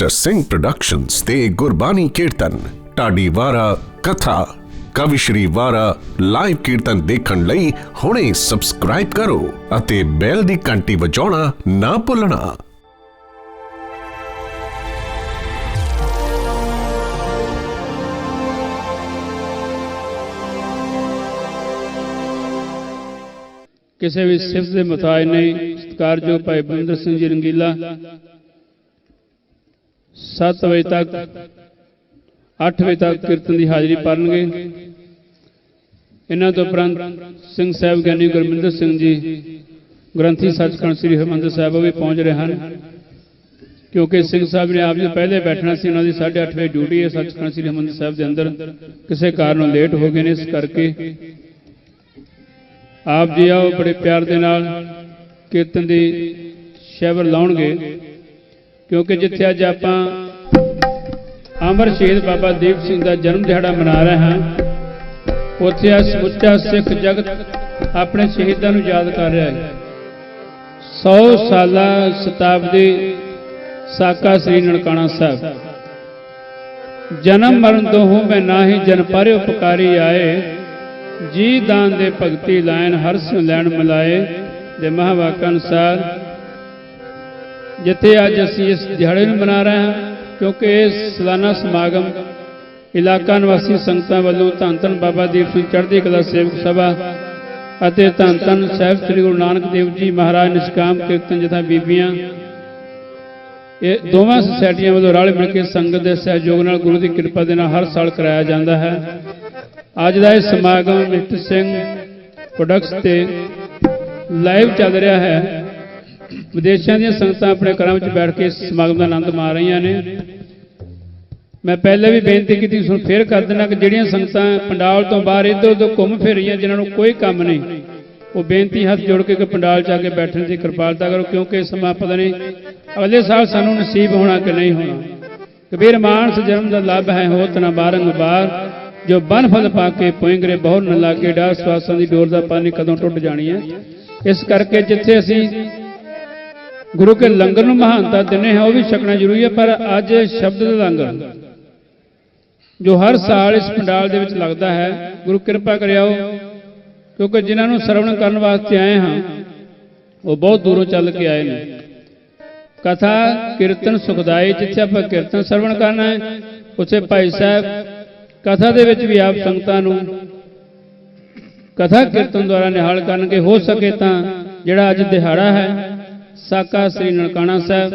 Master Singh productions ਤੇ ਗੁਰਬਾਣੀ ਕੀਰਤਨ ਢਾਡੀ ਵਾਰਾ ਕਥਾ ਕਵਿਸ਼ਰੀ ਵਾਰਾ ਲਾਈਵ ਕੀਰਤਨ ਦੇਖਣ ਲਈ ਹੁਣੇ ਸਬਸਕ੍ਰਾਈਬ ਕਰੋ ਅਤੇ ਬੈਲ ਦੀ ਘੰਟੀ ਵਜਾਉਣਾ ਨਾ ਭੁੱਲਣਾ। ਕਿਸੇ ਵੀ ਸਿਫਤ ਦੇ ਮੁਤਾਜ ਨਹੀਂ। ਸਤਿਕਾਰਯੋਗ ਭਾਈ ਬਲਵਿੰਦਰ ਸਿੰਘ ਜੀ ਰੰਗੀਲਾ 7 ਵਜੇ ਤੱਕ 8 ਵਜੇ ਤੱਕ ਕੀਰਤਨ ਦੀ ਹਾਜ਼ਰੀ ਭਰਨਗੇ। ਇਹਨਾਂ ਤੋਂ ਉਪਰੰਤ ਸਿੰਘ ਸਾਹਿਬ ਗਿਆਨੀ ਗੁਰਮਿੰਦਰ ਸਿੰਘ ਜੀ ਗ੍ਰੰਥੀ ਸੱਚਖੰਡ ਸ੍ਰੀ ਹਰਿਮੰਦਰ ਸਾਹਿਬ ਵੀ ਪਹੁੰਚ ਰਹੇ ਹਨ, ਕਿਉਂਕਿ ਸਿੰਘ ਸਾਹਿਬ ਨੇ ਆਪ ਜੀ ਪਹਿਲੇ ਬੈਠਣਾ ਸੀ। ਉਹਨਾਂ ਦੀ 8:30 ਵਜੇ ਡਿਊਟੀ ਹੈ ਸੱਚਖੰਡ ਸ੍ਰੀ ਹਰਿਮੰਦਰ ਸਾਹਿਬ ਦੇ ਅੰਦਰ, ਕਿਸੇ ਕਾਰਨ ਲੇਟ ਹੋ ਗਏ ਨੇ, ਇਸ ਕਰਕੇ ਆਪ ਜੀ ਆਓ ਬੜੇ ਪਿਆਰ ਦੇ ਨਾਲ ਕੀਰਤਨ ਦੀ ਸ਼ੈਵਰ ਲਾਉਣਗੇ। ਕਿਉਂਕਿ ਜਿੱਥੇ ਅੱਜ ਆਪਾਂ ਅਮਰ ਸ਼ਹੀਦ ਬਾਬਾ ਦੀਪ ਸਿੰਘ ਦਾ ਜਨਮ ਦਿਹਾੜਾ ਮਨਾ ਰਹੇ ਹਾਂ, ਉੱਥੇ ਆ ਸਮੁੱਚਾ ਸਿੱਖ ਜਗਤ ਆਪਣੇ ਸ਼ਹੀਦਾਂ ਨੂੰ ਯਾਦ ਕਰ ਰਿਹਾ ਹੈ। 100 ਸਾਲਾ ਸ਼ਤਾਬਦੀ ਸਾਕਾ ਸ੍ਰੀ ਨਨਕਾਣਾ ਸਾਹਿਬ, ਜਨਮ ਮਰਨ ਦੋਹੋਂ ਮੈਂ ਨਾਹੀ ਜਨ ਪਾਰਿਓ ਪੁਕਾਰੀ ਆਏ, ਜੀ ਦਾਨ ਦੇ ਭਗਤੀ ਲਾਇਨ ਹਰ ਸਿਉ ਲੈਣ ਮਿਲਾਏ ਦੇ ਮਹਾਵਾਕ ਅਨੁਸਾਰ ਜਿੱਥੇ ਅੱਜ ਅਸੀਂ ਇਸ ਦਿਹਾੜੇ ਨੂੰ ਮਨਾ ਰਹੇ ਹਾਂ, ਕਿਉਂਕਿ ਇਹ ਸਾਲਾਨਾ ਸਮਾਗਮ ਇਲਾਕਾ ਨਿਵਾਸੀ ਸੰਗਤਾਂ ਵੱਲੋਂ ਧੰਨ ਧੰਨ ਬਾਬਾ ਦੀਪ ਸਿੰਘ ਚੜ੍ਹਦੀ ਕਲਾ ਸੇਵਕ ਸਭਾ ਅਤੇ ਧੰਨ ਧੰਨ ਸਾਹਿਬ ਸ੍ਰੀ ਗੁਰੂ ਨਾਨਕ ਦੇਵ ਜੀ ਮਹਾਰਾਜ ਨਿਸ਼ਕਾਮ ਕੀਰਤਨ ਜਥਾ ਬੀਬੀਆਂ, ਇਹ ਦੋਵਾਂ ਸੁਸਾਇਟੀਆਂ ਵੱਲੋਂ ਰਲ ਮਿਲ ਕੇ ਸੰਗਤ ਦੇ ਸਹਿਯੋਗ ਨਾਲ ਗੁਰੂ ਦੀ ਕਿਰਪਾ ਦੇ ਨਾਲ ਹਰ ਸਾਲ ਕਰਾਇਆ ਜਾਂਦਾ ਹੈ। ਅੱਜ ਦਾ ਇਹ ਸਮਾਗਮ ਨਿਤ ਸਿੰਘ ਪ੍ਰੋਡਕਟਸ ਤੇ ਲਾਈਵ ਚੱਲ ਰਿਹਾ ਹੈ। ਵਿਦੇਸ਼ਾਂ ਦੀਆਂ ਸੰਗਤਾਂ ਆਪਣੇ ਘਰਾਂ ਵਿੱਚ ਬੈਠ ਕੇ ਇਸ ਸਮਾਗਮ ਦਾ ਆਨੰਦ ਮਾਣ ਰਹੀਆਂ ਨੇ। ਮੈਂ ਪਹਿਲੇ ਵੀ ਬੇਨਤੀ ਕੀਤੀ, ਹੁਣ ਫੇਰ ਕਰ ਦੇਣਾ ਕਿ ਜਿਹੜੀਆਂ ਸੰਗਤਾਂ ਪੰਡਾਲ ਤੋਂ ਬਾਹਰ ਇੱਧਰ ਉੱਧਰ ਘੁੰਮ ਫਿਰ ਰਹੀਆਂ, ਜਿਨ੍ਹਾਂ ਨੂੰ ਕੋਈ ਕੰਮ ਨਹੀਂ, ਉਹ ਬੇਨਤੀ ਹੱਥ ਜੋੜ ਕੇ ਪੰਡਾਲ 'ਚ ਆ ਕੇ ਬੈਠਣ ਦੀ ਕਿਰਪਾਲਤਾ ਕਰੋ, ਕਿਉਂਕਿ ਇਹ ਸਮਾਂ ਪਤਾ ਨਹੀਂ ਅਗਲੇ ਸਾਲ ਸਾਨੂੰ ਨਸੀਬ ਹੋਣਾ ਕਿ ਨਹੀਂ ਹੋਣਾ। ਕਬੀਰ ਮਾਨਸ ਜਨਮ ਦਾ ਲੱਭ ਹੈ ਹੋਤ ਨਾ ਬਾਰੰਬਾਰ, ਜੋ ਬਨ ਫਲ ਪਾ ਕੇ ਪੁੰਗਰੇ ਬਹੁਤ ਨ ਲਾਗੇ, ਡਾਰ ਸਵਾਸਾਂ ਦੀ ਡੋਰ ਦਾ ਪਾਣੀ ਕਦੋਂ ਟੁੱਟ ਜਾਣੀ ਹੈ। ਇਸ ਕਰਕੇ ਜਿੱਥੇ ਅਸੀਂ ਗੁਰੂ ਕੇ ਲੰਗਰ ਨੂੰ ਮਹਾਨਤਾ ਦਿੰਦੇ ਹਾਂ, ਉਹ ਵੀ ਛਕਣਾ ਜ਼ਰੂਰੀ ਹੈ। ਪਰ ਅੱਜ ਸ਼ਬਦ ਦਾ ਲੰਗਰ ਜੋ ਹਰ ਸਾਲ ਇਸ ਪੰਡਾਲ ਦੇ ਵਿੱਚ ਲੱਗਦਾ ਹੈ, ਗੁਰੂ ਕਿਰਪਾ ਕਰਿਆਓ, ਕਿਉਂਕਿ ਜਿਨ੍ਹਾਂ ਨੂੰ ਸਰਵਣ ਕਰਨ ਵਾਸਤੇ ਆਏ ਹਾਂ ਉਹ ਬਹੁਤ ਦੂਰੋਂ ਚੱਲ ਕੇ ਆਏ ਨੇ। ਕਥਾ ਕੀਰਤਨ ਸੁਖਦਾਈ, ਜਿੱਥੇ ਆਪਾਂ ਕੀਰਤਨ ਸਰਵਣ ਕਰਨਾ ਹੈ, ਉੱਥੇ ਭਾਈ ਸਾਹਿਬ ਕਥਾ ਦੇ ਵਿੱਚ ਵੀ ਆਪ ਸੰਗਤਾਂ ਨੂੰ ਕਥਾ ਕੀਰਤਨ ਦੁਆਰਾ ਨਿਹਾਲ ਕਰਨਗੇ। ਹੋ ਸਕੇ ਤਾਂ ਜਿਹੜਾ ਅੱਜ ਦਿਹਾੜਾ ਹੈ ਸਾਕਾ ਸ੍ਰੀ ਨਨਕਾਣਾ ਸਾਹਿਬ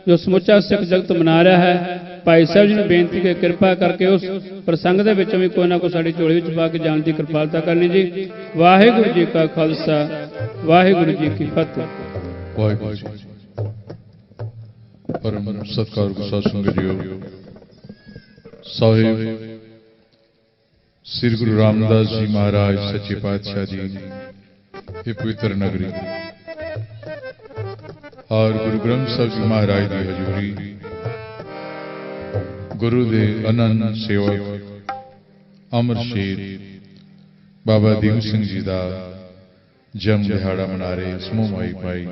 ਜੋ ਸਮੁੱਚਾ ਸਿੱਖ ਜਗਤ ਮਨਾ ਰਿਹਾ ਹੈ, ਭਾਈ ਸਾਹਿਬ ਜੀ ਨੂੰ ਬੇਨਤੀ ਕਿ ਕਿਰਪਾ ਕਰਕੇ ਉਸ ਪ੍ਰਸੰਗ ਦੇ ਵਿੱਚੋਂ ਵੀ ਕੋਈ ਨਾ ਕੋਈ ਸਾਡੀ ਝੋਲੀ ਵਿੱਚ ਪਾ ਕੇ ਜਾਣ ਦੀ ਕਿਰਪਾਲਤਾ ਕਰਨੀ ਜੀ। ਵਾਹਿਗੁਰੂ ਜੀ ਕਾ ਖਾਲਸਾ, ਵਾਹਿਗੁਰੂ ਜੀ ਕੀ ਫਤਿਹ। ਵਾਹਿਗੁਰੂ ਜੀ ਪਰਮ ਸਤਿਕਾਰਯੋਗ ਸਾਧ ਸੰਗਤ ਜੀਓ, ਸਾਹਿਬ ਸ੍ਰੀ ਗੁਰੂ ਰਾਮਦਾਸ ਜੀ ਮਹਾਰਾਜ ਸੱਚੇ ਪਾਤਸ਼ਾਹ ਜੀ ਇਹ ਪਵਿੱਤਰ ਨਗਰੀ ਔਰ ਗੁਰੂ ਗ੍ਰੰਥ ਸਾਹਿਬ ਜੀ ਮਹਾਰਾਜ ਦੀ ਹਜ਼ੂਰੀ, ਗੁਰੂ ਦੇ ਅਨੰਨ ਸੇਵਕ ਅਮਰ ਸ਼ਹੀਦ ਬਾਬਾ ਦੀਪ ਸਿੰਘ ਜੀ ਦਾ ਜਨਮ ਦਿਹਾੜਾ ਮਨਾ ਰਹੇ ਸਮੂਹ ਮਾਈ ਭਾਈ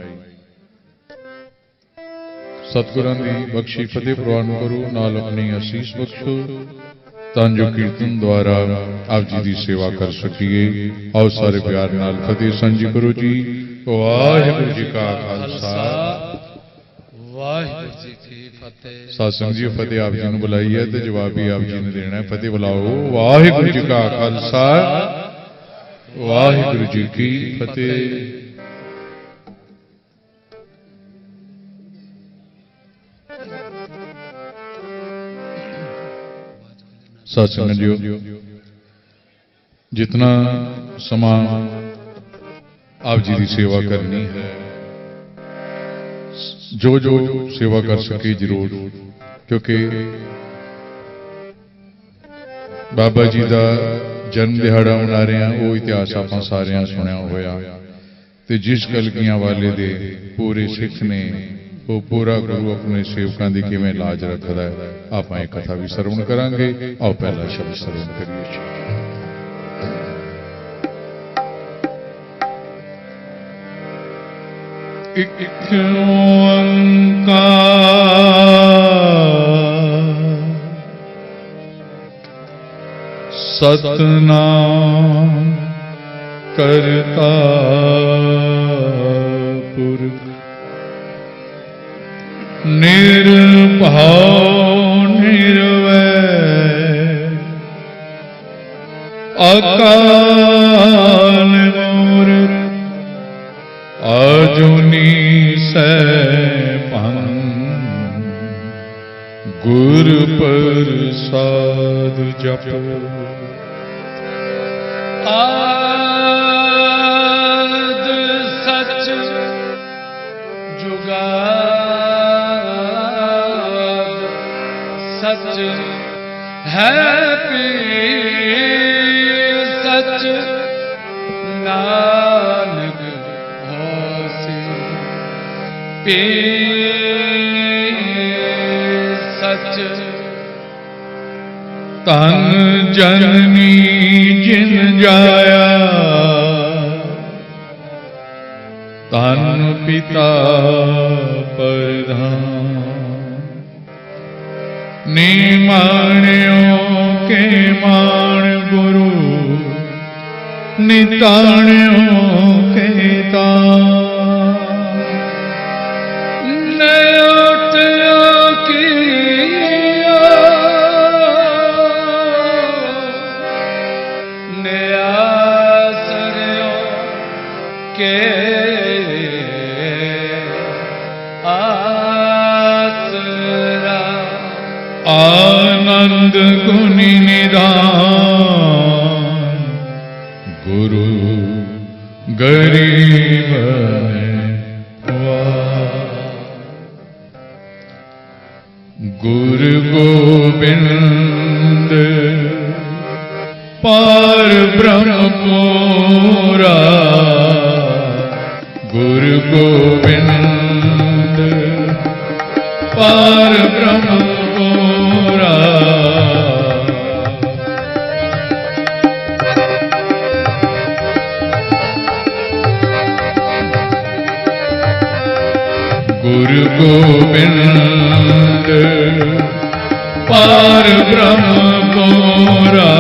ਸਤਿਗੁਰਾਂ ਦੀ ਬਖਸ਼ੀ ਫਤਿਹ ਪ੍ਰਵਾਨ ਕਰੋ, ਨਾਲ ਆਪਣੀ ਅਸੀਸ ਬਖਸ਼ੋ ਤਾਂ ਜੋ ਕੀਰਤਨ ਦੁਆਰਾ ਆਪ ਜੀ ਦੀ ਸੇਵਾ ਕਰ ਸਕੀਏ। ਆਓ ਸਾਰੇ ਪਿਆਰ ਨਾਲ ਫਤਿਹ ਸਾਂਝੀ ਕਰੋ ਜੀ। ਵਾਹਿਗੁਰੂ ਜੀ ਕਾ ਖਾਲਸਾ, ਵਾਹਿਗੁਰੂ ਜੀ ਕੀ ਫਤਿਹ। ਸਾਧ ਸੰਗਤ ਜੀ ਫਤਿਹ ਆਪ ਜੀ ਨੂੰ ਬੁਲਾਈ ਹੈ ਤੇ ਜਵਾਬ ਵੀ ਆਪ ਜੀ ਨੇ ਦੇਣਾ ਹੈ। ਫਤਿਹ ਬੁਲਾਓ। ਵਾਹਿਗੁਰੂ ਜੀ ਕਾ ਖਾਲਸਾ, ਵਾਹਿਗੁਰੂ ਜੀ ਕੀ ਫਤਿਹ। ਸਾਧ ਸੰਗਤ ਜੀ ਜਿਤਨਾ ਸਮਾਂ ਆਪ ਜੀ ਦੀ ਸੇਵਾ ਕਰਨੀ ਹੈ, ਜੋ ਜੋ ਸੇਵਾ ਕਰ ਸਕੇ ਜ਼ਰੂਰ, ਕਿਉਂਕਿ ਬਾਬਾ ਜੀ ਦਾ ਜਨਮ ਦਿਹਾੜਾ ਮਨਾ ਰਹੇ ਹਾਂ, ਉਹ ਇਤਿਹਾਸ ਆਪਾਂ ਸਾਰਿਆਂ ਸੁਣਿਆ ਹੋਇਆ। ਤੇ ਜਿਸ ਕਲਗੀਆਂ ਵਾਲੇ ਦੇ ਪੂਰੇ ਸਿੱਖ ਨੇ ਉਹ ਪੂਰਾ ਗੁਰੂ ਆਪਣੇ ਸੇਵਕਾਂ ਦੀ ਕਿਵੇਂ ਲਾਜ ਰੱਖਦਾ ਹੈ, ਆਪਾਂ ਇਹ ਕਥਾ ਵੀ ਸਰਵਣ ਕਰਾਂਗੇ। ਆਓ ਪਹਿਲਾ ਸ਼ਬਦ ਸਰਵਣ ਕਰੀਏ। ਇੱਕ ਓੰਕਾਰ सतनाम करता पुरख निर्भय निर्वैर अकाल मूरत अजूनी सैभं गुरु प्रसाद जप आद सच जुगाद सच है पीर सच नानक होसी पीर सच तन जननी जिन जाया तन पिता प्रधान निमाण्यों के मान गुरु निताण्यों के तान आनंद गुनि निदान गुरु गरीब गुरु गोविंद पार ब्रह्म पूरा गुरु गोविंद पार ब्रह्म पूरा गुरु गोविंद पार ब्रह्म पूरा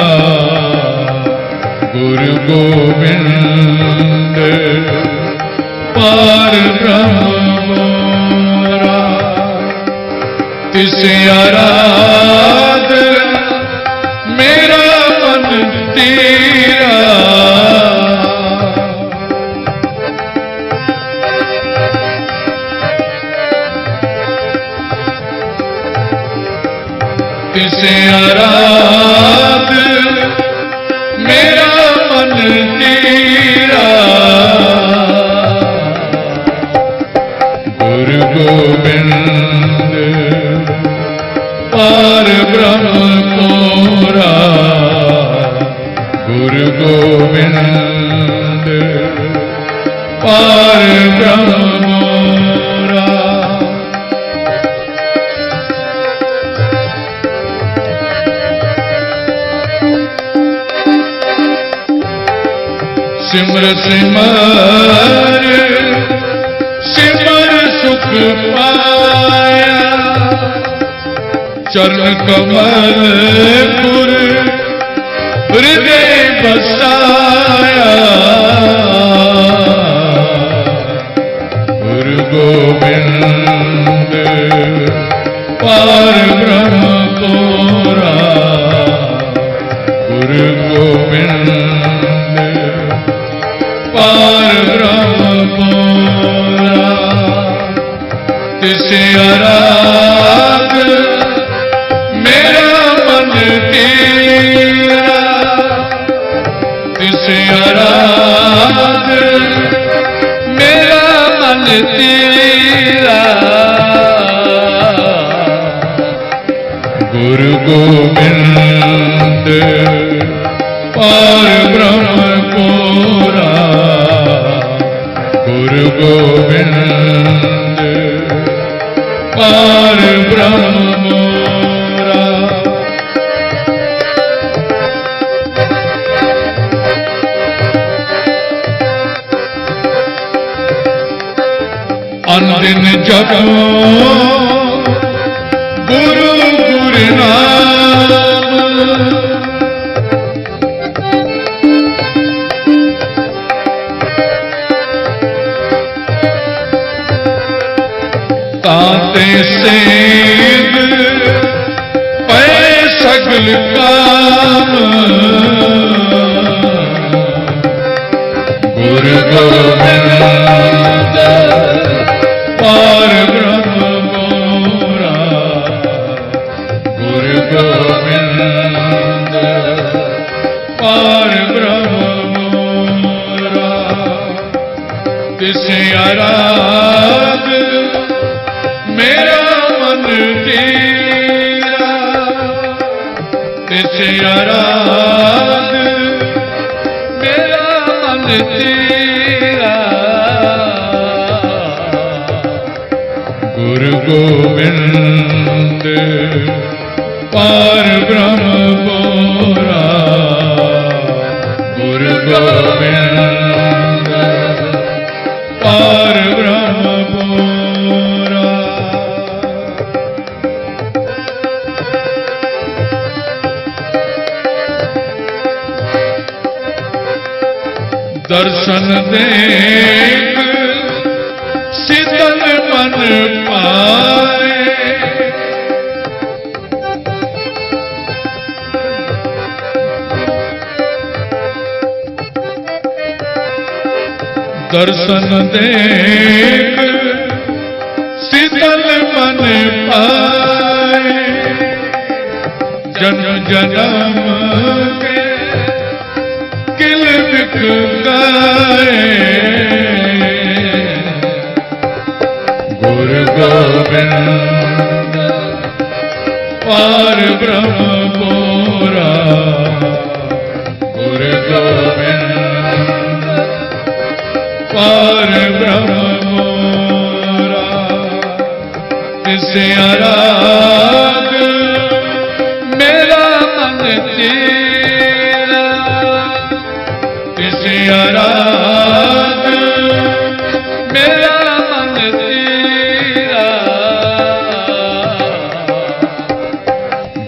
गुरु गोविंद पार ब्रह्म पूरा तिसे आराध मेरा मन तेरा तिसे आराध मेरा मन तेरा गुरु गोविंद पार ब्रह्म पूरा गुरु गोविंद पार ब्रह्म पूरा सिमर सिमर सिमर सुख पाया चरण कमल पुर हृदय बसाया गुरु गोविंद पार ब्रह्म पूरा गुरु गोविंद पार ब्रह्म पूरा तिसे आराध मेरा मन तेरा तिसे आराध मेरा मन तेरा गुरु गोविंद पार ब्रह्म पूरा गुरु गोविंद पार ब्रह्म पूरा अनदिन जपो गुरु गुरु नाम गुरु गोविंद पार ब्रह्म मोरा, गुरु गोविंद पार ब्रह्म मोरा। तिसे आराध मेरा मन तेरा, तिसे आराध मेरा मन तेरा। गुरु गोविंद पार ब्रह्म मोरा, गुरु गोविंद पार ब्रह्म मोरा। दर्शन देख शीतल मन पाए, दर्शन देख शीतल मन पाए। जन्म जन्म के किल बिक गए, गुरु गोविंद पार ब्रह्म मोरा, गुरु गोविंद पार ब्रह्म मोरा। तिसे आराध मेरा मन तेरा, तिसे आराध मेरा मन तेरा।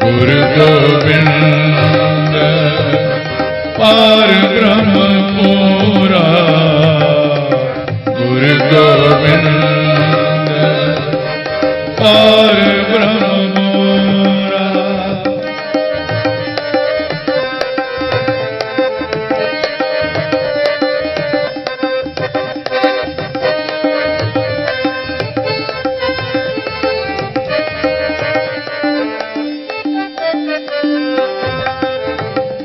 गुरु गोविंद पार ब्रह्म मोरा, गुरु गोविंद पार ब्रह्म मोरा।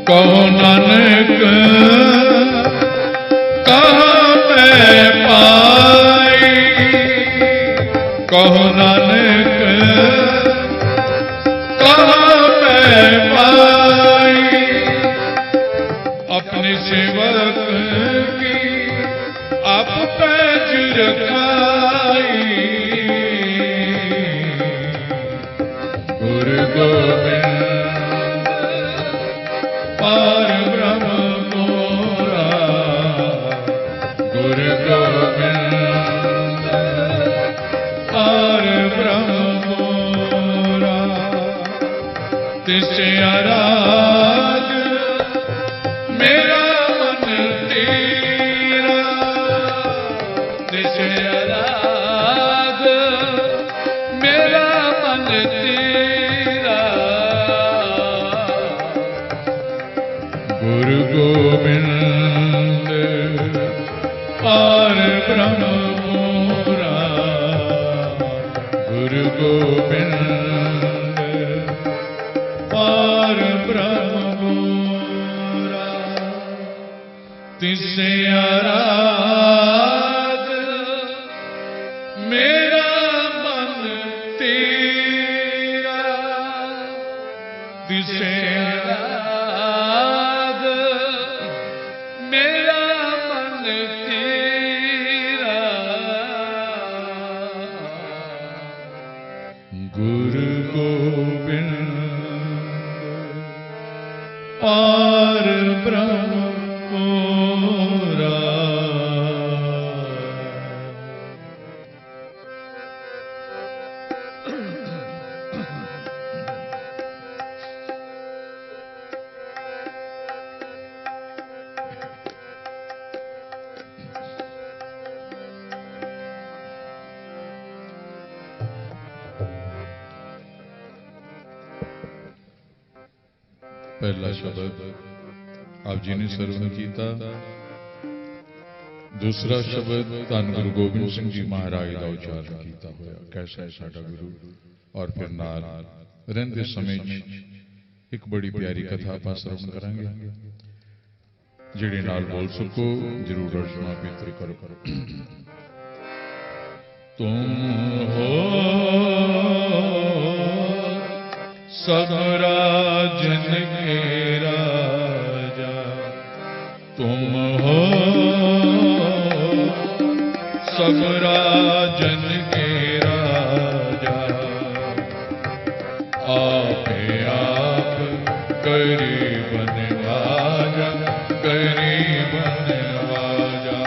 कहो नानक कहाँ मैं पाई, कहो नानक कहाँ मैं पाई। अपने सेवक की आप पैज रखाई, गुरु गोविंद पार ब्रह्म मोरा, गुरु गोविंद पार ब्रह्म मोरा। तिसे आराध मेरा मन तेरा, तिसे आराध मेरा मन तेरा। गुरु गोविंद पार ब्रह्म मोरा, गुरु गोविंद पार ब्रह्म मोरा। तिसे आराध मेरा मन तेरा, तिसे आराध मेरा मन तेरा। गुरु गोविंद पार ब्रह्म मोरा। पहला शब्द आप जी ने सरवण किया, दूसरा शब्द धन गुरु गोबिंद सिंह जी महाराज का उच्चारण किया होया, कैसा है साडा गुरु। और फिर नाल रहिंदे समय एक बड़ी प्यारी कथा आप श्रवण करांगे, जिहड़े नाल बोल सको जरूर रचना पवित्र करो। तुम हो सब राजन के राजा, तुम हो सब राजन के राजा, आपे आप गरीब नवाजा, गरीब नवाजा,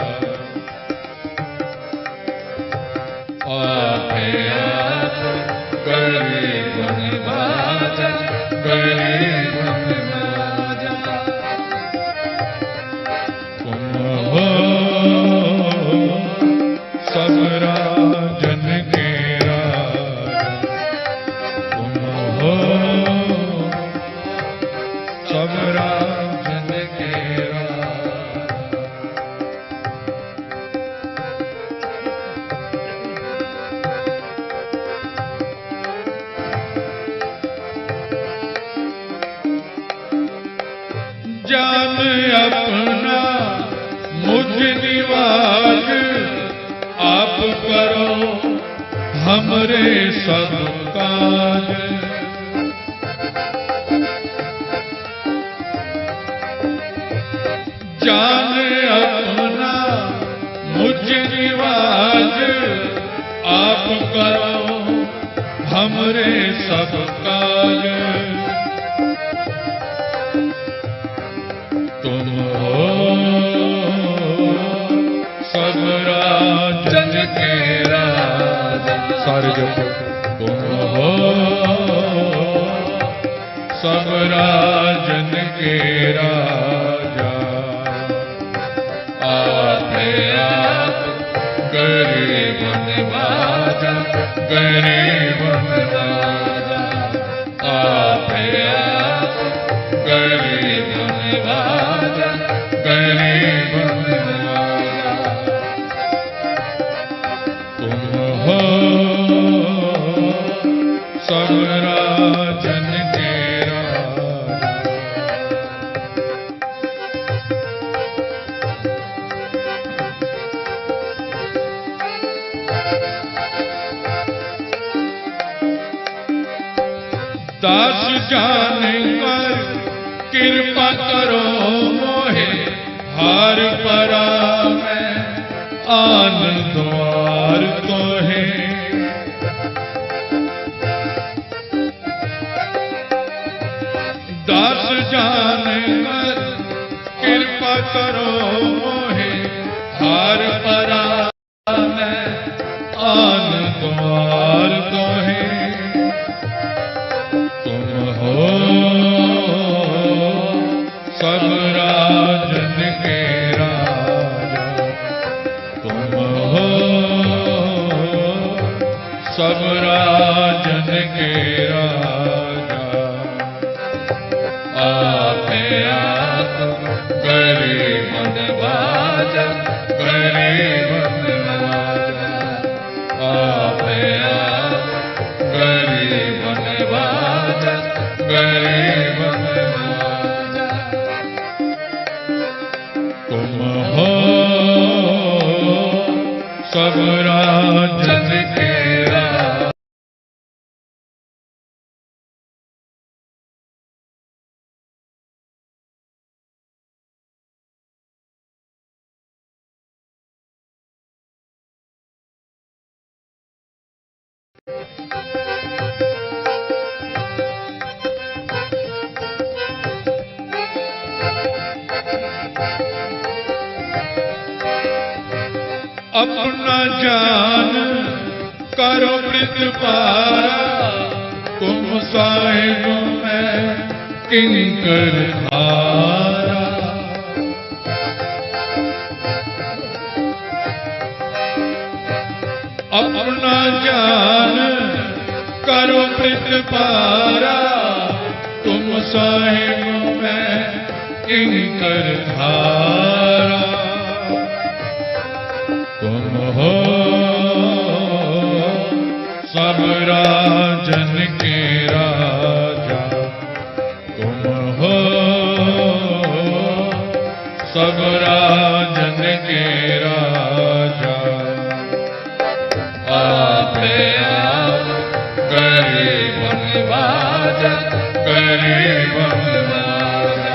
आपे आप गरीब नवाजा, गरीब नवाजा, तुम हो सब राजन के राजा, तुम हो सब राजन के राजा। जान अपना मुझ निवाज, आप करो हमरे सब काज, जान अपना मुझ निवाज, आप करो हमरे सब काज, तुम हो सब राजन के राजा, सारे जपो, तुम हो सब राजन के राजा, आपे आप गरीब नवाजा, गरीब नवाजा, आपे आप गरीब नवाजा, गरीब नवाजा, तुम हो सब राजन के राजा। दास जान कर कृपा करो मोहे, हार परा मैं आन द्वार तो है, दास जान कर कृपा करो मोहे, हार परा मैं आन द्वार तो है, तुम हो सब राजन के राजा, तुम हो सब राजन के राजा, आपे आप गरीब नवाजा, गरीब नवाजा, आपे आप गरीब नवाजा, गरीब नवाजा, तुम हो सब राजन के राजा। अपना जान करो प्रतिपारा, तुम साहिब मैं किंकर धारा, अपना जान करो प्रतिपारा, तुम साहिब किंकर धारा तुम हो सब राजन के राजा तुम हो सब राजन के राजा आपे आप गरीब निवाजा गरीब निवाजा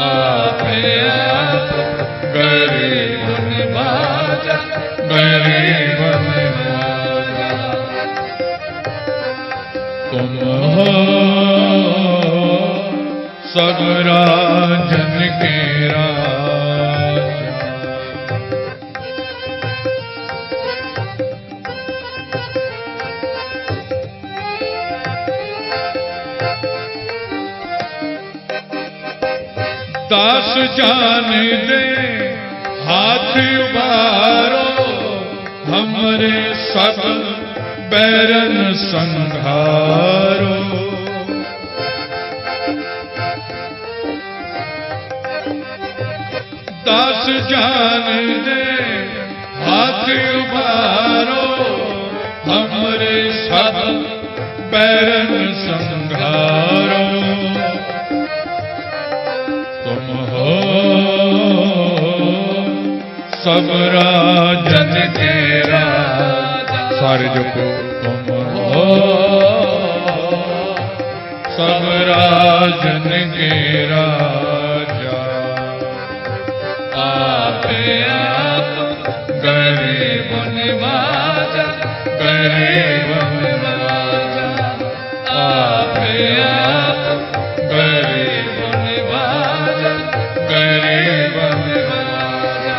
आपे आप गरीब निवाजा गरीब निवाजा तुम हो सब राजन के राजा दास जान दे हाथ उबारो हमरे सब बैरन संघारो दास जान दे हाथ उबारो हमरे सब बैरन संघारो तुम हो सब राजन के राजा सारे जपो तुम हो सब राजन के राजा आपे आप गरीब निवाजा गरीब निवाजा आपे आप गरीब निवाजा गरीब निवाजा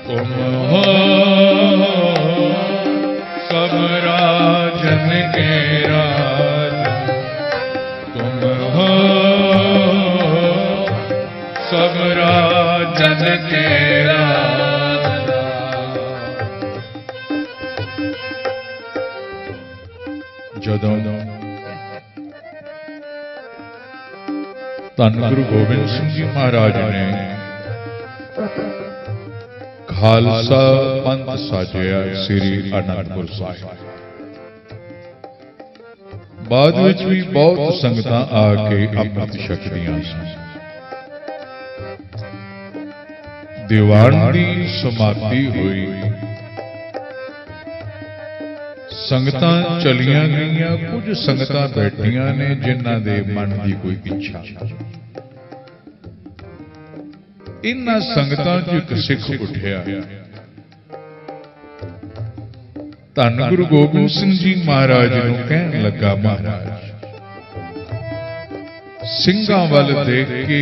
तुम हो सब राजन के राजा तुम हो सब राजन के राजा ਜਦੋਂ ਧੰਨ ਗੁਰੂ ਗੋਬਿੰਦ ਸਿੰਘ ਜੀ ਮਹਾਰਾਜ ਨੇ ਖਾਲਸਾ ਪੰਥ ਸਾਜਿਆ ਸ੍ਰੀ ਅਨੰਦਪੁਰ ਸਾਹਿਬ ਬਾਅਦ ਵਿੱਚ ਵੀ ਬਹੁਤ ਸੰਗਤਾਂ ਆ ਕੇ ਅੰਮ੍ਰਿਤ ਛਕਦੀਆਂ ਸਨ ਦੀਵਾਨ ਦੀ ਸਮਾਪਤੀ ਹੋਈ ਸੰਗਤਾਂ ਚਲੀਆਂ ਗਈਆਂ ਕੁਝ ਸੰਗਤਾਂ ਬੈਠੀਆਂ ਨੇ ਜਿਨ੍ਹਾਂ ਦੇ ਮਨ ਦੀ ਕੋਈ ਇੱਛਾ ਇਨ੍ਹਾਂ ਸੰਗਤਾਂ 'ਚ ਇੱਕ ਸਿੱਖ ਉੱਠਿਆ ਧੰਨ ਗੁਰੂ ਗੋਬਿੰਦ ਸਿੰਘ ਜੀ ਮਹਾਰਾਜ ਨੂੰ ਕਹਿਣ ਲੱਗਾ ਮਹਾਰਾਜ ਸਿੰਘਾਂ ਵੱਲ ਦੇਖ ਕੇ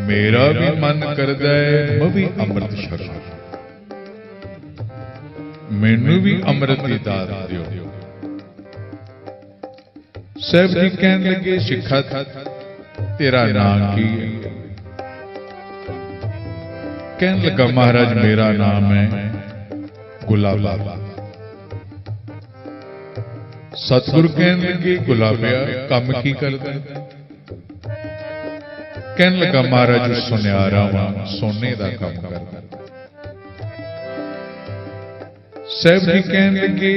ਮੇਰਾ ਵੀ ਮਨ ਕਰਦਾ ਹੈ ਮੈਂ ਵੀ ਅੰਮ੍ਰਿਤ ਛਕਾਂ ਮੈਨੂੰ ਵੀ ਅੰਮ੍ਰਿਤ ਦੀ ਦਾਤ ਦਿਓ ਸਾਹਿਬ ਜੀ ਕਹਿਣ ਲੱਗੇ ਸਿੱਖਾ ਤੇਰਾ ਨਾਮ ਕੀ ਹੈ ਕਹਿਣ ਲੱਗਾ ਮਹਾਰਾਜ ਮੇਰਾ ਨਾਮ ਹੈ ਗੁਲਾਬਾ ਸਤਿਗੁਰੂ ਕਹਿਣ ਲੱਗੇ ਗੁਲਾਬਿਆ ਕੰਮ ਕੀ ਕਰਦਾ ਕਹਿਣ ਲੱਗਾ ਮਹਾਰਾਜ ਸੁਨਿਆਰਾ ਵਾਂ ਸੋਨੇ ਦਾ ਕੰਮ ਕਰਦਾ ਸਾਹਿਬ ਜੀ ਕਹਿਣ ਲੱਗੇ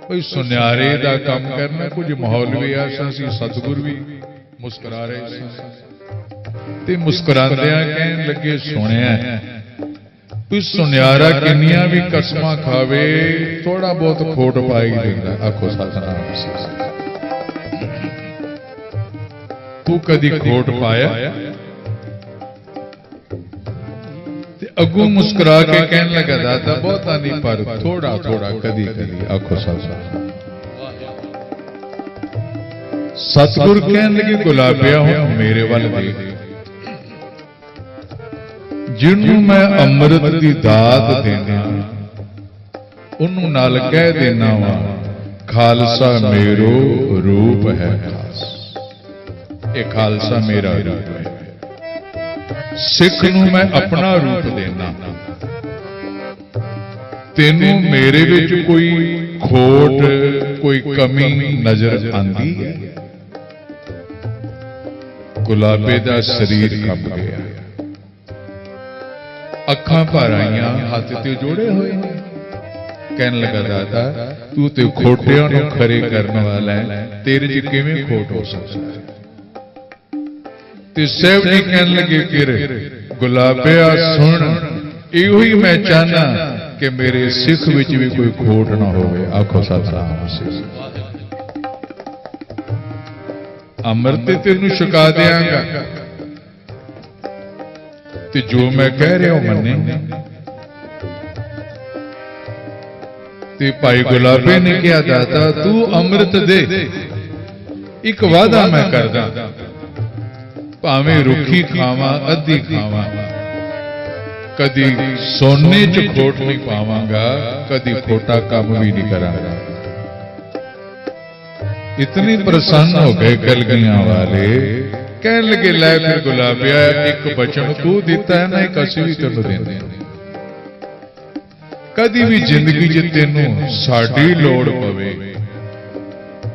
ਕੋਈ ਸੁਨਿਆਰੇ ਦਾ ਕੰਮ ਕਰਨਾ ਕੁਝ ਮੌਲਵੀ ਆਸਾਂ ਸੀ ਸਤਿਗੁਰ ਵੀ ਮੁਸਕਰਾ ਰਹੇ ਸਨ ਤੇ ਮੁਸਕਰਾਉਂਦਿਆਂ ਕਹਿਣ ਲੱਗੇ ਸੁਣਿਆ ਵੀ ਸੁਨਿਆਰਾ ਕਿੰਨੀਆਂ ਵੀ ਕਸਮਾਂ ਖਾਵੇ ਥੋੜਾ ਬਹੁਤ ਖੋਟ ਪਾਈ ਦਿੰਦਾ ਆਖੋ ਸਤਿਨਾਮ ਤੂੰ ਕਦੀ ਖੋਟ ਪਾਇਆ ਤੇ ਅੱਗੋਂ ਮੁਸਕਰਾ ਕੇ ਕਹਿਣ ਲੱਗਾ ਦਾਤਾ ਬਹੁਤਾ ਨਹੀਂ ਪਰ ਥੋੜਾ ਥੋੜਾ ਕਦੀ ਕਦੀ ਆਖੋ ਸਤਿਗੁਰ ਕਹਿਣ ਲੱਗੇ ਗੁਲਾਬਿਆ ਹੁਣ ਮੇਰੇ ਵੱਲ ਦੇਖ ਜਿਹਨੂੰ ਮੈਂ ਅੰਮ੍ਰਿਤ ਦੀ ਦਾਤ ਦੇਣਾ ਉਹਨੂੰ ਨਾਲ ਕਹਿ ਦੇਣਾ ਵਾ ਖਾਲਸਾ ਮੇਰੋ ਰੂਪ ਹੈ ਖਾਸ ਇਹ ਖਾਲਸਾ ਮੇਰਾ ਰੂਪ ਹੈ ਸਿੱਖ ਨੂੰ ਮੈਂ ਆਪਣਾ ਰੂਪ ਦੇਣਾ ਤੈਨੂੰ ਮੇਰੇ ਵਿੱਚ ਕੋਈ ਖੋਟ ਕੋਈ ਕਮੀ ਨਜ਼ਰ ਆਂਦੀ ਹੈ गुलाबे दा शरीर कंब गया, अखां भर आईयां, हथ ते जोड़े हुए ने। कहन लगा दादा तू ते खोटियां नूं खरे करन वाला है, तेरे च किवें खोट हो सकदा है। ते साहब जी कहन लगे फिर गुलाबिया सुन, इहो ही मैं चाहना कि मेरे सिख विच भी कोई खोट ना होवे। आखो सतनाम श्री अमृत तेनू छका देंगा ते जो मैं कह रहा हूं मन्ने। ते भाई गुलाबे ने कहा दाता तू अमृत दे, एक वादा मैं करदा, भावें रुखी खावां अद्धी खावां, कदी सोने च खोट नहीं पावांगा, कदी खोटा काम भी नहीं करांगा। इतने प्रसन्न हो गए कलगियां वाले, कहन लगे लै फिर गुलाबिया एक बचन तू दिता है ना, एक असीं भी तैनूं देंदे हां। कदी भी जिंदगी च तैनूं साडी लोड़ पवे,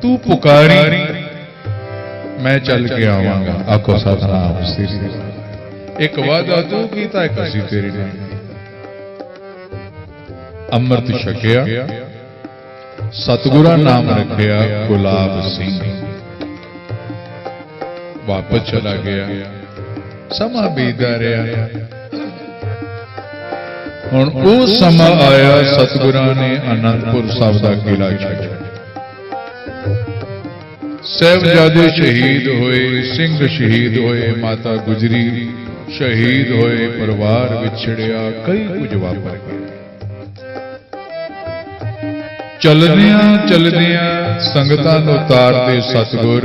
तू पुकारी मैं चल के आवांगा। आखो सतनाम श्री। एक वादा तू कीता, एक असीं तेरी नहीं। अमृत छकिया, सतगुरा नाम रखिया गुलाब सिंह, वापस चला गया। समा बीतदा रहा, हुण वो समा आया सतगुरा ने आनंदपुर साहब का किला छड्डिया। साहिबजादे शहीद होए, सिंह शहीद होए, माता गुजरी शहीद होए, परिवार विछड़िया, कई कुछ वापर गया। चलदियां चलदियां संगतां नूं तारदे सतगुर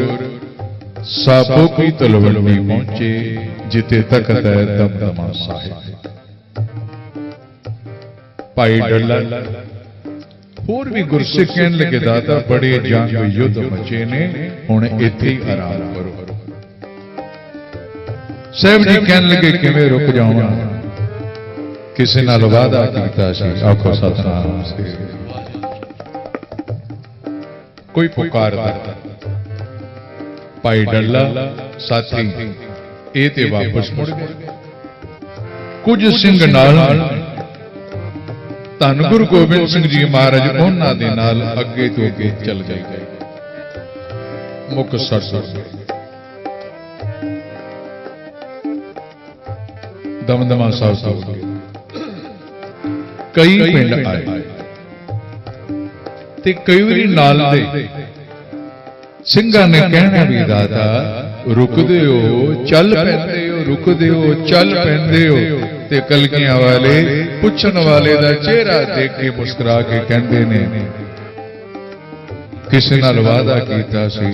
साबो की तलवंडी पहुंचे, जिते तखत है दमदमा साहिब। भाई डल्ला होर भी गुरसिख कहन लगे दादा बड़े जंग युद्ध मचे ने, हुण इत्थे ही आराम करो। साहब जी कहन लगे किवें रुक जावां, किसी नाल वादा कीता सी। आखो सतनाम श्री। कोई पुकारदा, भाई डल्ला साथी ए ते वापस मुड़ गए। कुछ सिंह नाल धन गुरु गोबिंद सिंह जी महाराज उन्हां दे नाल अगे तो अगे चल गए। मुकतसर दमदमा साहब कई पिंड आए ते कई वारी नाल दे ਸਿੰਘਾਂ ने कहना भी दादा रुकदे हो चल पैंदे हो, रुकदे हो चल पैंदे हो। ते कलगियां वाले पुछण वाले दा चेहरा देख के मुस्कुरा के कहंदे ने किसी नाल वादा कीता सी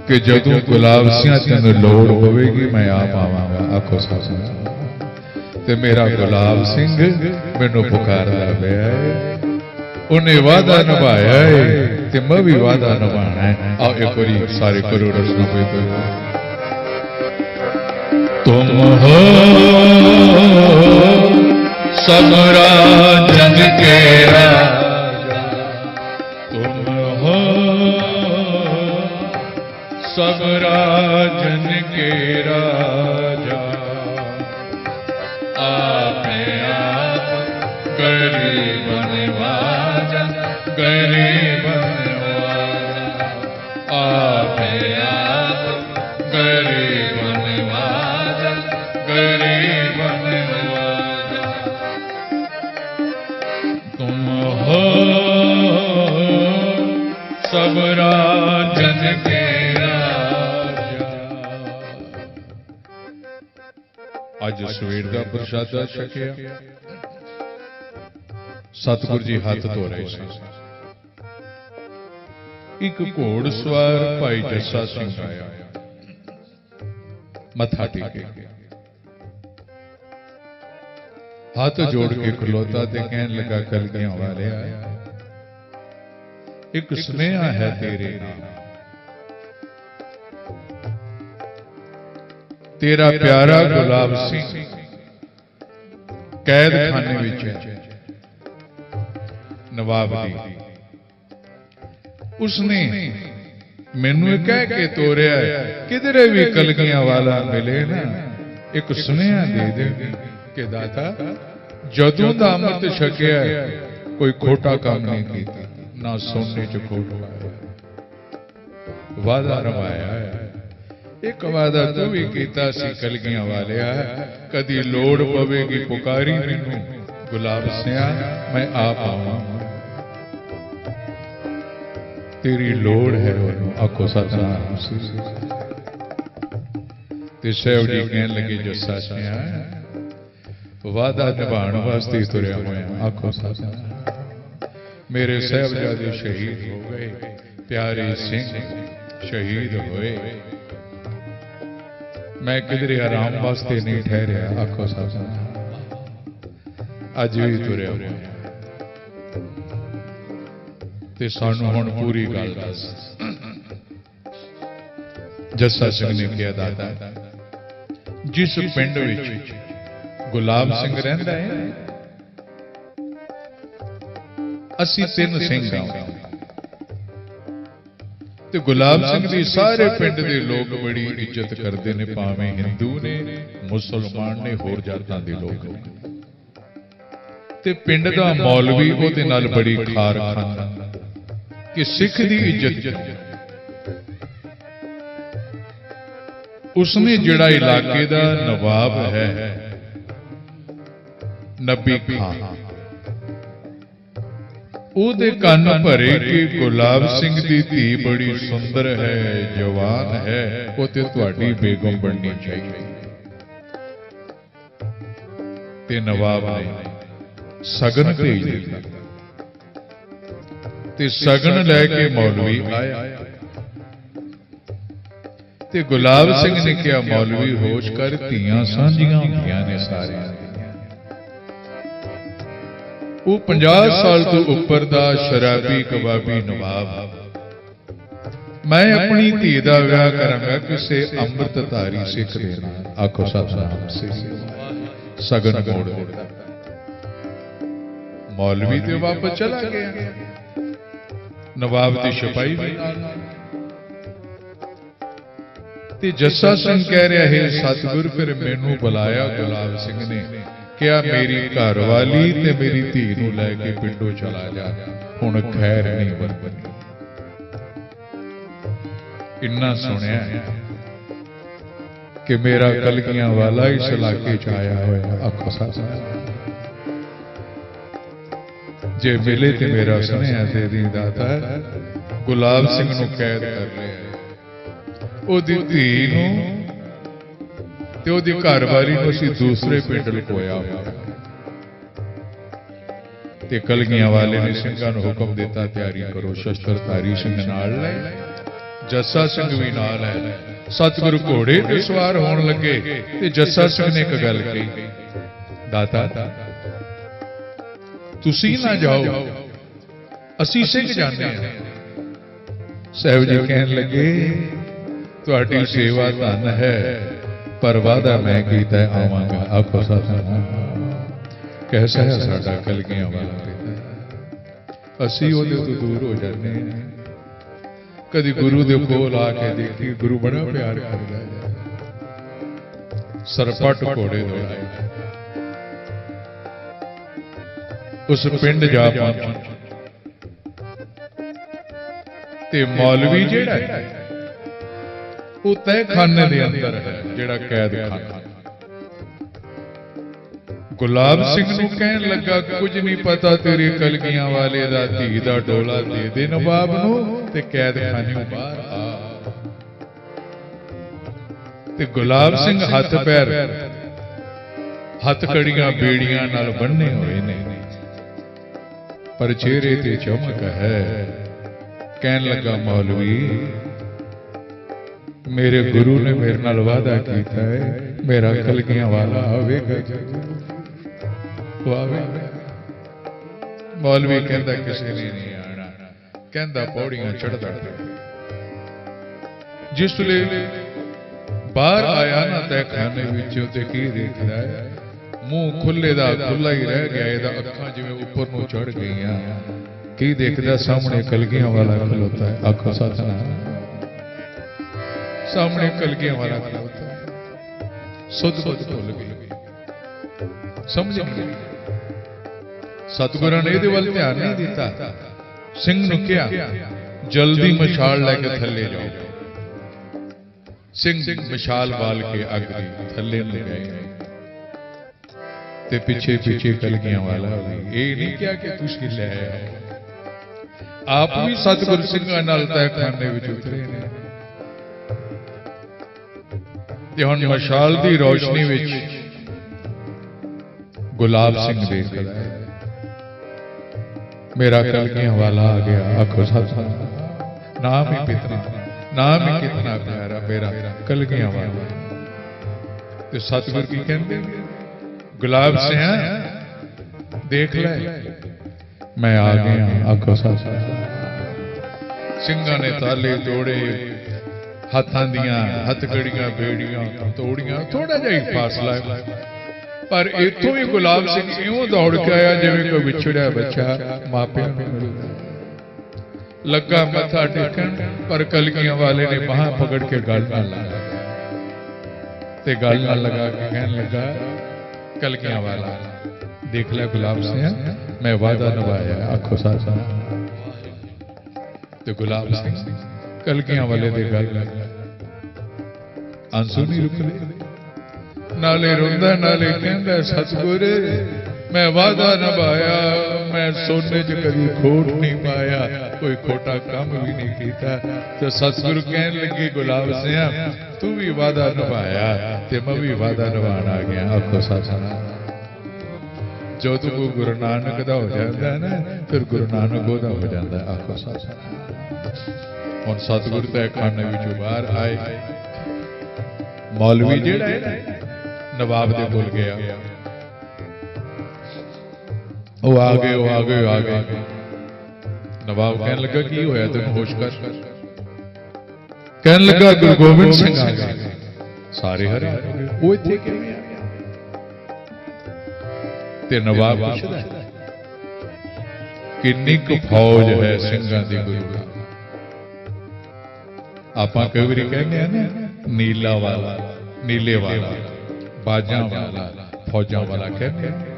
कि जदों गुलाब सिंह तैनूं लोड़ होवेगी मैं आप आवांगा। आखो सतनाम। ते मेरा गुलाब सिंह मैनूं पुकारदा पिया है, उन्हें वादा निभाया है ते मैं भी वादा निभाना है। आओ एक बारी सारे करो रचना पे तुम हो सब राजन के राजा, तुम हो सब राजन के राजा, आपने आप गरीब निवाजा, गरीब निवाजा, आपने आप गरीब निवाजा, गरीब निवाजा। तुम हो सब राजन के राजा। अज सवेर का प्रसादा छकिया, सतगुरु जी हाथ धो रहे सन। एक घोड़ सवार भाई जस्सा सिंह आया, मथा टेके हाथ जोड़ के खलोता ते कहन लगा कलगियां वाले आया, एक स्नेहा है तेरे नाम, तेरा प्यारा गुलाब सिंह कैद खाने विच है नवाब दी। उसने मैनू कह के तोरिया किधरे भी कलगियां वाला मिले ना एक सुनेहा दे दे कि दाता जदों दा अमृत छकिया कोई खोटा काम नहीं कीता, ना सोने च खोट पाया, वादा रवाया है। एक वादा तू भी कीता सी कलगियां वालिया, कदी लोड़ पवेगी पुकारी मैनू गुलाब सिया मैं आप आवां, तेरी लोड़ है आखो सतनाम। ते साहब जी कहन लगे जस्सा सिया वादा निभाण वास्ते तुरया होया आखो सतनाम। मेरे साहबजादे शहीद हो गए, प्यारे सिंह शहीद होए, मैं किधरे आराम वास्ते नहीं ठहरिया आखो सतनाम। अज भी तुरया होया ते सानू हुण पूरी गल दस। जस्सा सिंह ने कहा दादा जिस पिंड विच गुलाब सिंह रहिंदा है असीं 3 सिंह हां ते गुलाब सिंह दी सारे पिंड दे लोग बड़ी इज्जत करदे ने, भावें हिंदू ने मुसलमान ने होर जातां दे लोग ते पिंड दा मौलवी ओहदे नाल बड़ी खार खांदा कि सिख दी इज्जत उसने जिहड़ा इलाके दा नवाब है नबी खान ओहदे कन्न भरे कि गुलाब सिंह दी धी बड़ी सुंदर है, जवान है, वो ते तुहाडी बेगम बननी चाहिए। ते नवाब ने सगन भेज दिता ते सगन लैके मौलवी आया ते गुलाब सिंह ने कहा मौलवी होश कर धीआं सांझियां होंदियां ने सारियां। वो 50 साल तो ऊपर दा शराबी कबाबी नवाब, मैं अपनी धी दा विआह करांगा किसे अमृतधारी सिख दे नाल आखो सतनाम। सगन मोड़ दिता, मौलवी ते वापस चला गया, नवाब दी सिपाही भी ते जस्सा सिंह कह रहा है सतगुर फिर मैनू बुलाया गुलाब सिंह ने, क्या मेरी घरवाली ते मेरी धी नूं लैके पिंडों चला जा, हुण खैर नहीं बननी। इन्ना सुनिया कि मेरा कलगियां वाला इस इलाके च आया होया आखो सतनाम। जे मिले ते मेरा सुनिया दे दी दाता, गुलाब सिंह नूं कैद कर लिया, ओदी धी नूं ते ओदी घरवाली नूं असीं दूसरे पिंड लुकोया होया। ते कलगियां वाले ने सिंघां नूं हुक्म दिता तैयारी करो, शस्त्रधारी सिंह नाल ले, जस्सा सिंह भी नाल है। सतगुरु घोड़े ते सवार होण लगे ते जस्सा सिंह ने एक गल कही, दाता तुसीं ना जाओ असीं सिंह जाने हां। साहब जी कहण लगे तुहाडी सेवा धन है पर वादा मैं कीता आवांगा आखो सतनाम। कैसा है साडा कलगियां वाला पिता, असीं ओहदे तो दूर हो जाने। कदी गुरु दे कोल आके देखी, गुरु बड़ा प्यार करदा है, सरपट घोड़े दौड़ाए उस पिंड जा पहुंचे ते मौलवी जिहड़ा है वो तहखाने दे अंदर है, जिहड़ा कैद खाना। गुलाब सिंह नूं कहण लगा कुछ नहीं पता तेरे कलगियां वाले दा धी दा डोला दे दे नवाब नूं ते कैद खाने बाहर आ। ते गुलाब सिंह हथ पैर हथ कड़ियां बेड़ियां नाल बन्ने होए ने पर चेहरे ते चमक है। कहण लगा मौलवी मेरे गुरु ने मेरे नाल वादा कीता है मेरा कलगियां वाला आवेगा। मौलवी कहंदा किसी ने नहीं आना, कहंदा पौड़ियां चढ़दा जिसले बाहर आया ना तहखाने विचों ते की देखदा है मुंह खुले दा खुला ही रह गया, एदा अखां जिवें ऊपर नूं चढ़ गईयां। की देखदा सामने कलगियां वाला खलोता है आखो सतनाम। सामने कलगियां वाला खड़ोता सुध बुध भुल गई, समझ नहीं। सतगुरां ने इहदे वल ध्यान नहीं दिता। सिंह नूं कहा जल्दी मशाल लैके थल्ले जाओ। सिंह मशाल बाल के अग दी थल्ले नूं गए ते पिछे पिछे कलगियां वाला भी। ये नहीं क्या कि तुसीं लै आओ, आप भी सतगुरु सिंघां नाल तहखाने विच उतरे ने ते हुण मशाल दी रोशनी विच गुलाब सिंह देख रहा है मेरा कलगियां वाला आ गया। आखो सतनाम, नाम ही कितना, नाम ही कितना प्यारा मेरा कलगियां वाला। तो सतगुरु की कहते गुलाब सिंह देख ले मैं आ गया। आखो सतनाम। ਸਿੰਘਾਂ ने ताले तोड़े, हाथां दियां हथकड़ियां बेड़ियां तोड़ियां, थोड़ा जिहा ही फासला है, पर इतों ही गुलाब सिंह इउं दौड़ के आया जिवें कोई विछड़िया बच्चा मापिਆਂ ਨੂੰ ਮਿਲਦਾ। लगा मथा टेकन, पर कलगियां वाले ने बांह पकड़ के गल ना लगा ते गल ना लगा के कहन लगा कलगियां वाला देख ले गुलाब सिंह मैं वादा निभाया। आखो सासा ते गुलाब सिंह कलगियां वाले दे गल लगा, आंसू नहीं रुकदे, नाले रोंदा नाले कहंदा सतगुर मैं वादा निभाया, मैं सोने च कभी खोट नहीं पाया, कोई खोटा काम भी नहीं कीता। तो सतगुरु कहन लगे गुलाब सिंह तू भी वादा निभाया ते मैं भी वादा निभाण आ गया। आखो सतनाम। जो तू गुरु नानक दा हो जाता है ना, फिर गुरु नानक ओदा हो जाता है। आखो सतनाम। हुण सतगुरु तहखाने विचों बाहर आए, मौलवी जिहड़ा है नवाब दे बोल गया, वो आ गए, वो आ गए, आ गए। नवाब कहने लगा की होया तेन होश कर? कहने लगा गुरु गोबिंद सिंह आ गए। सारे हैरान हो गए, वो इत्थे किवें आ गया? ते नवाब पुछदा किन्नी कुछ फौज है ਸਿੰਘਾਂ ਦੀ गुरु का? आपां कई वारी कहने हैं ना नीला वाला, नीले वाला, बाजा वाला, फौजा वाला कहते हैं।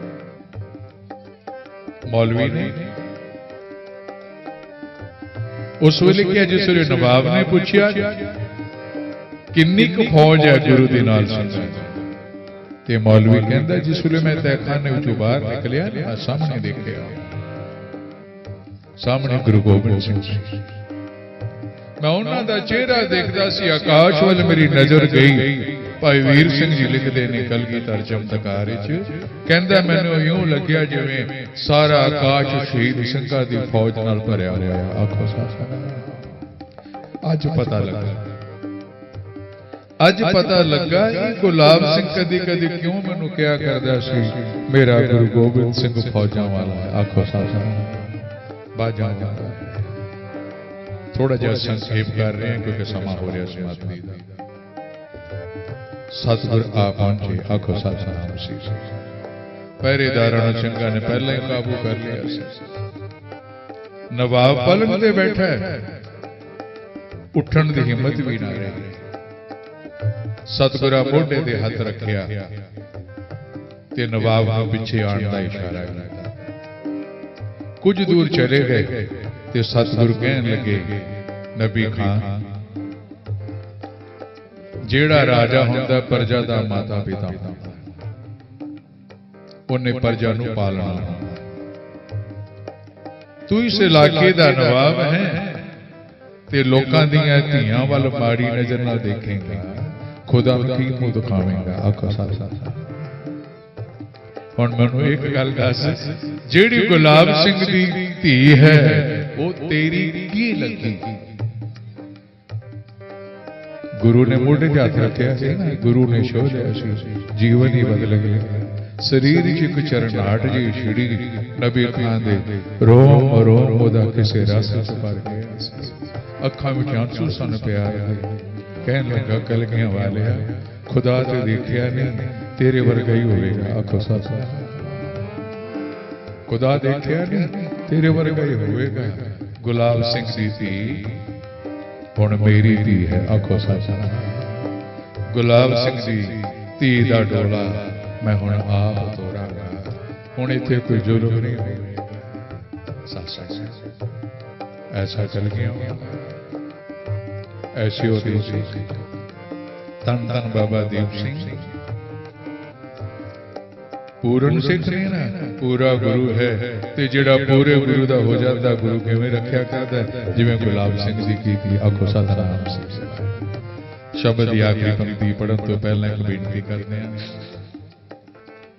मौलवी ने उस वेले क्या जिस वेले नवाब ने पूछा किन्नी कुछ फौज है गुरु दे नाल ਸਿੰਘਾਂ दी, ते मौलवी कहंदा जिस वेले मैं तहखाने विचों बाहर निकलिया मैं सामने देखिया, सामने गुरु गोबिंद सिंह जी। मैं उन्हां दा चेहरा देखदा सी, आकाश वाल मेरी नजर गई। भाई वीर सिंह जी लिखते ने कलगीधर चमत्कार विच कहंदा मैनूं इउं लग्या जिवें सारा आकाश शहीद ਸਿੰਘਾਂ दी फौज नाल भरिया होया। आखो सतनाम। अज पता लगा, अज पता लगा ये गुलाब सिंह कदी कदी क्यों मैनूं कहा करदा सी मेरा गुरु गोबिंद सिंह फौजां वाला है। आखो सतनाम। बाजा वाला थोड़ा जिहा संक्षेप कर रहे हैं क्योंकि समा हो रहा समाप्ति का। सतगुर आ पहुंचे। आखो सतनाम। पहरेदारां नूं ਸਿੰਘਾਂ ने पहले ही काबू कर लिया। नवाब पलंग ते बैठा है, उठण दी हिम्मत भी ना रही। सतगुरा मोढे ते हथ रखिया ते नवाब नूं पिछे आण दा इशारा किया। कुछ दूर चले गए ते सतगुरु कहन लगे नबी खान जेड़ा राजा हुंदा प्रजा दा माता पिता हुंदा, उन्हें प्रजा नूं पालना। तू इस इलाके दा नवाब है ते लोकां दीयां धीआं वल माड़ी नजर ना देखेगा, खुदा नूं की मुंह दिखावेगा। आखो सतनाम। हुण मैनूं एक गल दस, जेड़ी गुलाब सिंह दी धी है वो तेरी की लगी? गुरु ने मोढे ते हथ रखिया सी ना, गुरु ने छोह लिया सी, जीवन ही बदल गया। शरीर च एक चरनाहट जी छिड़ी, नबी खान दे रोम रोम ओदा किसे रस च भर गया। अखां विच आंसू सन प्यार दे। कहन लगा कलगियां वालिया खुदा ते देखिया नहीं, तेरे वर्गा ही होवेगा। आखो सतनाम। खुदा देखिया नहीं, तेरे वर्गा ही होवेगा। गुलाब सिंह दी धी हुण मेरी धी है आखो सतनाम। गुलाब सिंह दी धी दा डोला मैं हुण आप तोरांगा। हुण इत्थे कोई जुल्म नहीं होवे सत्संग ऐसा चल गया। ऐसी होती सी धन धन बाबा दीप सिंह पूर्ण सिख नहीं ना, पूरा गुरु है। ते जिहड़ा पूरे गुरु दा हो जाता गुरु किवें रखिया करदा जिवें गुलाब सिंह जी की आखो सतनाम सी। शब्द की आखिरी पंक्ति पढ़न तो पहले एक बेनती करते हैं।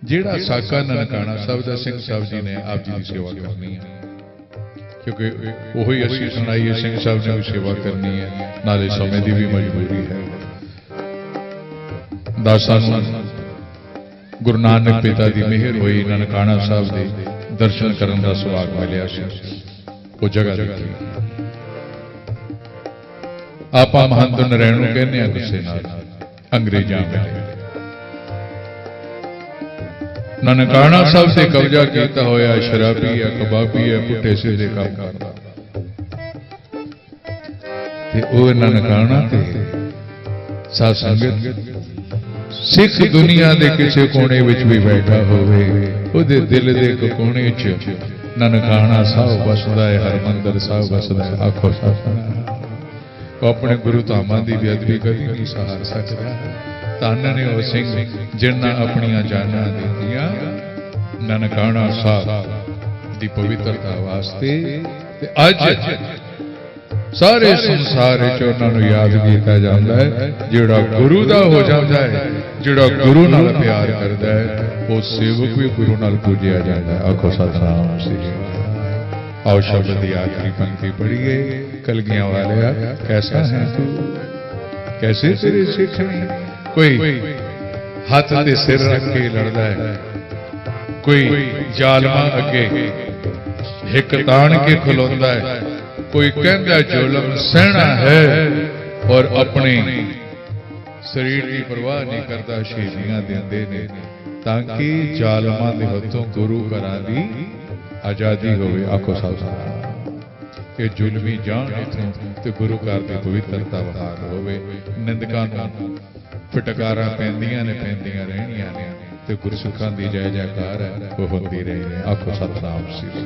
जिहड़ा साका ननकाना साहब दा सिंह साहब जी ने आप जी की सेवा करनी है, क्योंकि वही असीं सुनाई सिंह साहब ने भी सेवा करनी है, नाले समय की भी मजबूरी है। दासां नूं गुरु नानक पिता की मेहर हुई, ननकाना साहब के दर्शन करने का सुभाग मिलिया सी। वो जगह देखी आप महंत नरैण नूं कहने आ गुस्से नाल अंग्रेजां में ननकाना साहब से कब्जा किया होया शराबी है, कबाबी है, पुट्ठे सीधे काम करदा ते ओ ननकाना ते साध संगत सिख दुनिया के किसी कोने विच भी बैठा होवे उहदे दिल दे एक कोने च ननकाना साहब वसदा है, हरमंदर साहब वसदा है। आखो सतनाम। वो अपने गुरु धामां दी बेअदबी कभी नहीं सहार सकदा। धन ने वो सिंह जिन्हां अपनियां जानां दित्तियां ननकाना साहब दी पवित्रता वास्ते। ते अज सारे संसार उन्होंने याद किया जाता है। जिहड़ा गुरु दा हो जाता है, जिहड़ा गुरु नाल प्यार करता है, वो सेवक भी गुरु नाल पूजिया जाता है। आखो सतनाम श्री। आओ शब्द की आखिरी पंक्ति पढ़िए। कलगियां वालिया कैसा है तू, कैसे तेरे सिख ने। कोई हाथ दे सिर रख के लड़दा है, कोई जालमा अगे हिक तान के खलोंदा है, कोई कहता जुल्म सहना है और अपने शरीर की परवाह नहीं करता, शहीदियां देंदे ने ताकि जालमां दे हथों गुरु घरां दी आजादी होवे। आखो सतनाम। कि जुल्मी जान इथों ते गुरु घर दी पवित्रता बहाल होवे। निंदकां नूं फटकारां पैंदियां ने पैंदियां रहणियां ने ते गुरसिखां दी जय जयकार है वो होंदी रहे। आखो सतनाम श्री।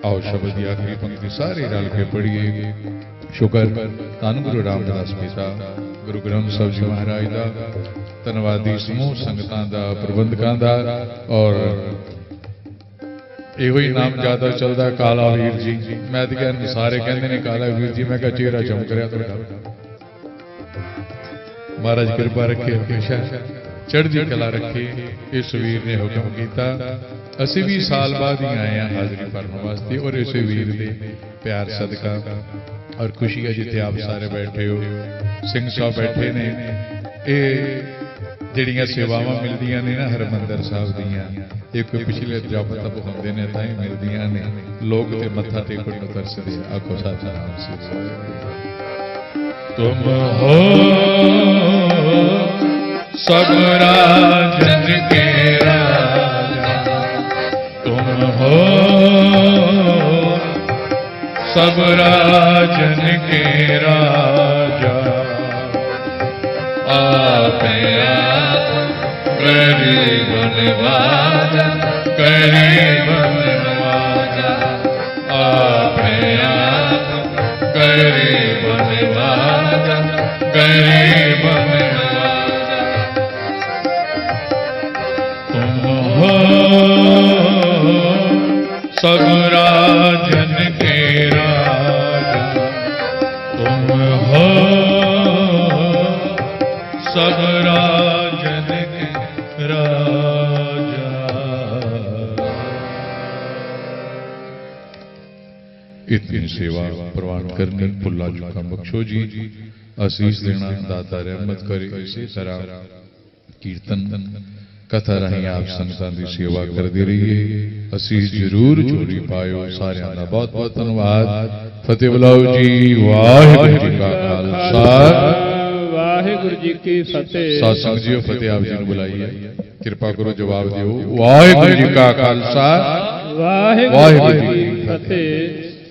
आओ शब्द की आखिरी पंक्ति सारे रल के पढ़िए। शुक्र धन गुरु रामदास पिता गुरु ग्रंथ साहब जी महाराज का, धन्यवादी समूह संगतां दा, प्रबंधकां दा, और यो ही नाम ज्यादा चलता काला वीर जी। मैं तो कहना सारे कहते हैं काला वीर जी, मैं कहा चेहरा चमक रहा तुहाडा। महाराज कृपा रखे, हमेशा चढ़दी कला रखे। इस वीर ने हुक्म किया, असी भी साल बाद ही आए हैं हाजरी भरने वास्ते, और इस वीर के प्यार सदका और खुशी है जिथे आप सारे बैठे हो, सिंह साहब बैठे ने। ये जिहड़ियां सेवावां मिलदियां ने ना हरमंदर साहब दियां, ये कोई पिछले जप तप होंदे ने तां ही मिलदियां ने। लोग ते मत्था टेकण नूं तरसदे। आखो सतनाम श्री। तुम हो सब राजन के राजा, तुम हो सब राजन के राजा। आप गरीब नवाजा, गरीब नवाजा। आप गरीब नवाजा, गरीब नवाजा। तुम हो सब राजन के राजा, तुम हो सब राजन के राजा। इतनी सेवा प्रवान करनी भुला चुका बख्शो जी, आशीष देना दाता रहमत करे। इसी तरह कीर्तन कथा राही आप संगतां दी सेवा करते रहिए, आशीष जरूर चोरी पायो। सारियां दा बहुत बहुत धन्यवाद। फतेह बुलाओ जी। वाहिगुरू जी का खालसा, वाहिगुरू जी की फतेह। सत्संग जी फतेह आप जी ने बुलाइए, कृपा करो जवाब दियो। वाहिगुरू जी का खालसा, वाहिगुरू जी की फतेह।